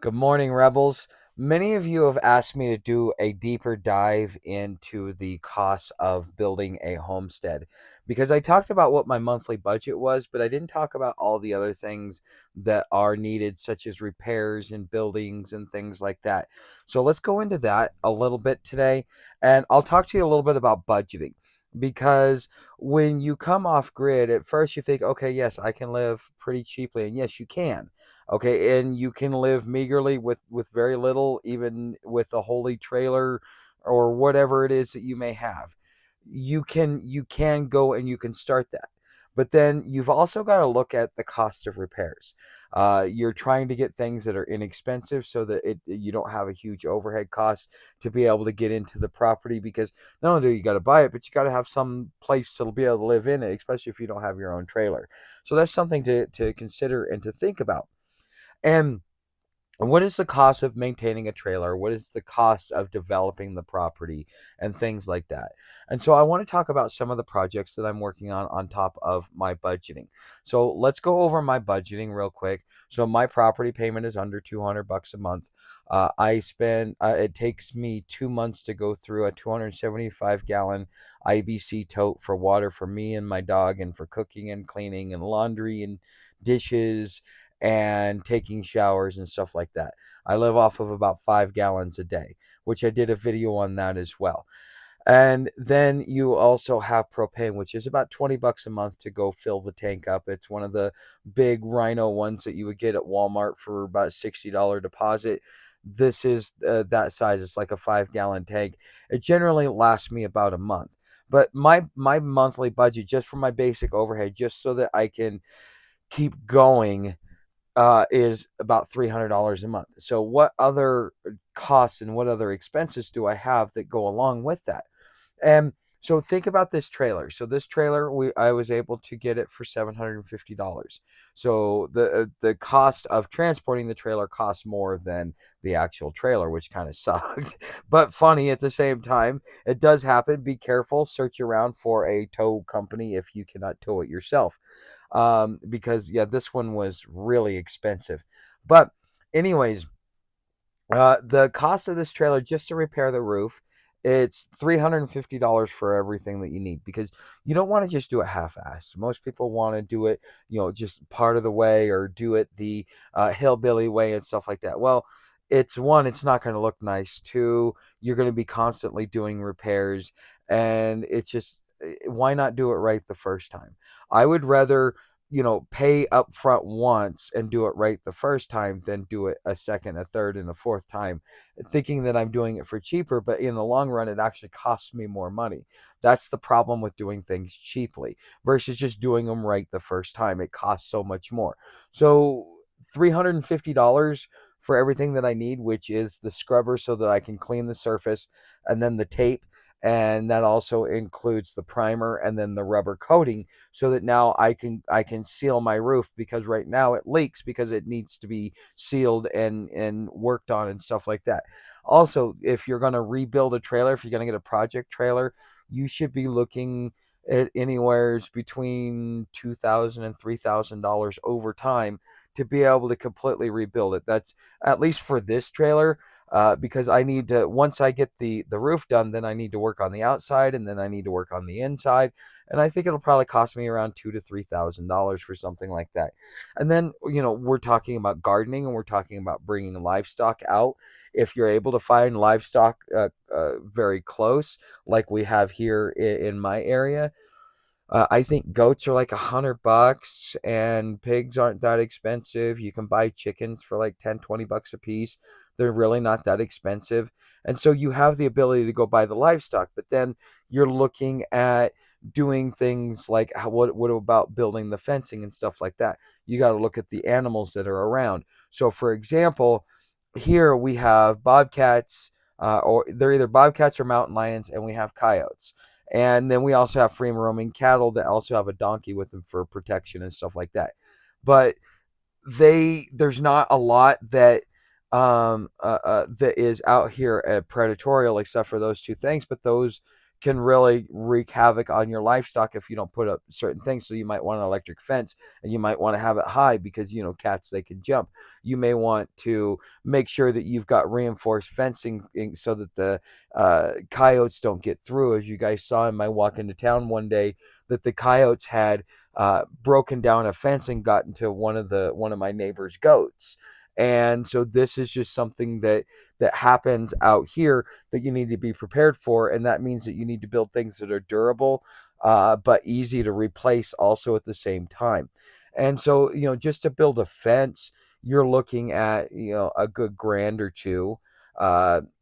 Good morning, Rebels. Many of you have asked me to do a deeper dive into the cost of building a homestead because I talked about what my monthly budget was, but I didn't talk about all the other things that are needed, such as repairs and buildings and things like that. So let's go into that a little bit today, and I'll talk to you a little bit about budgeting because when you come off grid, at first you think, okay, yes, I can live pretty cheaply, and yes, you can. Okay, and you can live meagerly with very little, even with a holy trailer or whatever it is that you may have. You can go and you can start that, but then you've also got to look at the cost of repairs. You're trying to get things that are inexpensive so that you don't have a huge overhead cost to be able to get into the property, because not only do you got to buy it, but you got to have some place to be able to live in it, especially if you don't have your own trailer. So that's something to consider and to think about. And what is the cost of maintaining a trailer? What is the cost of developing the property and things like that? And so I want to talk about some of the projects that I'm working on top of my budgeting. So let's go over my budgeting real quick. So my property payment is under 200 bucks a month. It takes me 2 months to go through a 275-gallon IBC tote for water for me and my dog, and for cooking and cleaning and laundry and dishes and taking showers and stuff like that. I live off of about 5 gallons a day, which I did a video on that as well. And then you also have propane, which is about 20 bucks a month to go fill the tank up. It's one of the big Rhino ones that you would get at Walmart for about $60 deposit. This is that size. It's like a 5 gallon tank. It generally lasts me about a month. But my monthly budget, just for my basic overhead, just so that I can keep going, is about $300 a month. So, what other costs and what other expenses do I have that go along with that? And so, think about this trailer. So, this trailer, I was able to get it for $750. So, the cost of transporting the trailer costs more than the actual trailer, which kind of sucked, but funny at the same time. It does happen. Be careful. Search around for a tow company if you cannot tow it yourself, because yeah, this one was really expensive. But anyways, the cost of this trailer just to repair the roof, it's $350 for everything that you need, because you don't want to just do it half-assed. Most people want to do it, just part of the way, or do it the hillbilly way and stuff like that. Well, it's not going to look nice. Two, you're going to be constantly doing repairs, and it's just, why not do it right the first time? I would rather pay up front once and do it right the first time, then do it a second, a third, and a fourth time, thinking that I'm doing it for cheaper, but in the long run, it actually costs me more money. That's the problem with doing things cheaply versus just doing them right the first time. It costs so much more. So, $350 for everything that I need, which is the scrubber so that I can clean the surface, and then the tape, and that also includes the primer and then the rubber coating, so that now I can seal my roof, because right now it leaks because it needs to be sealed and worked on and stuff like that. Also, if you're going to rebuild a trailer, if you're going to get a project trailer, you should be looking at anywhere between $2,000 and $3,000 over time to be able to completely rebuild it. That's at least for this trailer, because I need to, once I get the roof done, then I need to work on the outside, and then I need to work on the inside, and I think it'll probably cost me around $2,000 to $3,000 for something like that. And then we're talking about gardening, and we're talking about bringing livestock out. If you're able to find livestock very close, like we have here in my area, I think goats are like $100, and pigs aren't that expensive. You can buy chickens for like 10, 20 bucks a piece. They're really not that expensive. And so you have the ability to go buy the livestock, but then you're looking at doing things like what about building the fencing and stuff like that? You got to look at the animals that are around. So, for example, here we have bobcats, or they're either bobcats or mountain lions, and we have coyotes. And then we also have free roaming cattle that also have a donkey with them for protection and stuff like that. But there's not a lot that is out here at predatorial, except for those two things. But those can really wreak havoc on your livestock if you don't put up certain things. So you might want an electric fence, and you might want to have it high because, cats, they can jump. You may want to make sure that you've got reinforced fencing so that the coyotes don't get through. As you guys saw in my walk into town one day, that the coyotes had broken down a fence and gotten to one of my neighbor's goats. And so this is just something that happens out here that you need to be prepared for, and that means that you need to build things that are durable, but easy to replace also at the same time. And so, just to build a fence, you're looking at, a good grand or two.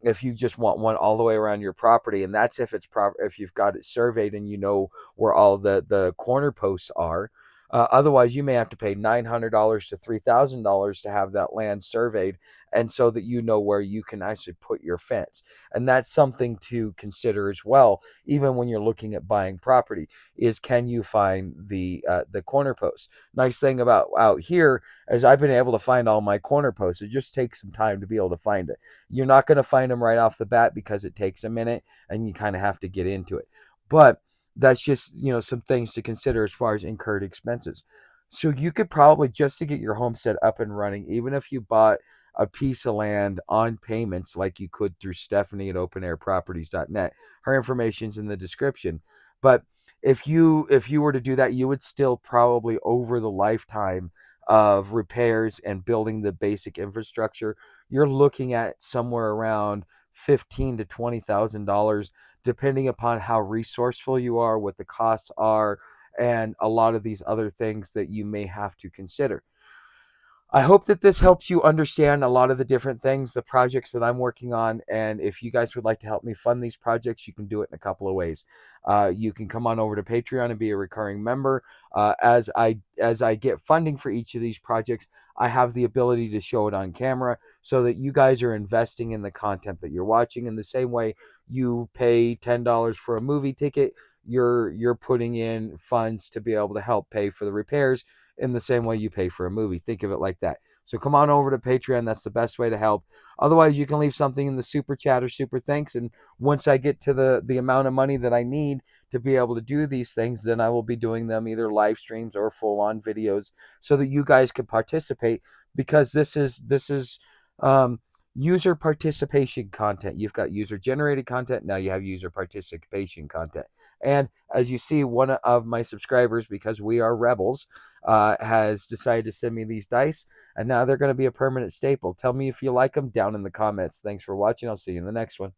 If you just want one all the way around your property, and that's if it's proper, if you've got it surveyed and you know where all the corner posts are. Otherwise, you may have to pay $900 to $3,000 to have that land surveyed, and so that you know where you can actually put your fence. And that's something to consider as well, even when you're looking at buying property. Is, can you find the corner posts? Nice thing about out here is I've been able to find all my corner posts. It just takes some time to be able to find it. You're not going to find them right off the bat because it takes a minute, and you kind of have to get into it. But that's just, some things to consider as far as incurred expenses. So you could probably, just to get your homestead up and running, even if you bought a piece of land on payments like you could through Stephanie at openairproperties.net. Her information's in the description. But if you were to do that, you would still probably, over the lifetime of repairs and building the basic infrastructure, you're looking at somewhere around $15,000 to $20,000, depending upon how resourceful you are, what the costs are, and a lot of these other things that you may have to consider. I hope that this helps you understand a lot of the different things, the projects that I'm working on. And if you guys would like to help me fund these projects, you can do it in a couple of ways. You can come on over to Patreon and be a recurring member. As I get funding for each of these projects, I have the ability to show it on camera so that you guys are investing in the content that you're watching. In the same way you pay $10 for a movie ticket, you're putting in funds to be able to help pay for the repairs in the same way you pay for a movie. Think of it like that. So come on over to Patreon. That's the best way to help. Otherwise, you can leave something in the super chat or super thanks. And once I get to the amount of money that I need to be able to do these things, then I will be doing them either live streams or full on videos so that you guys can participate, because this is um, user participation content. You've got user generated content. Now you have user participation content. And as you see, one of my subscribers, because we are rebels, has decided to send me these dice, and now they're going to be a permanent staple. Tell me if you like them down in the comments. Thanks for watching. I'll see you in the next one.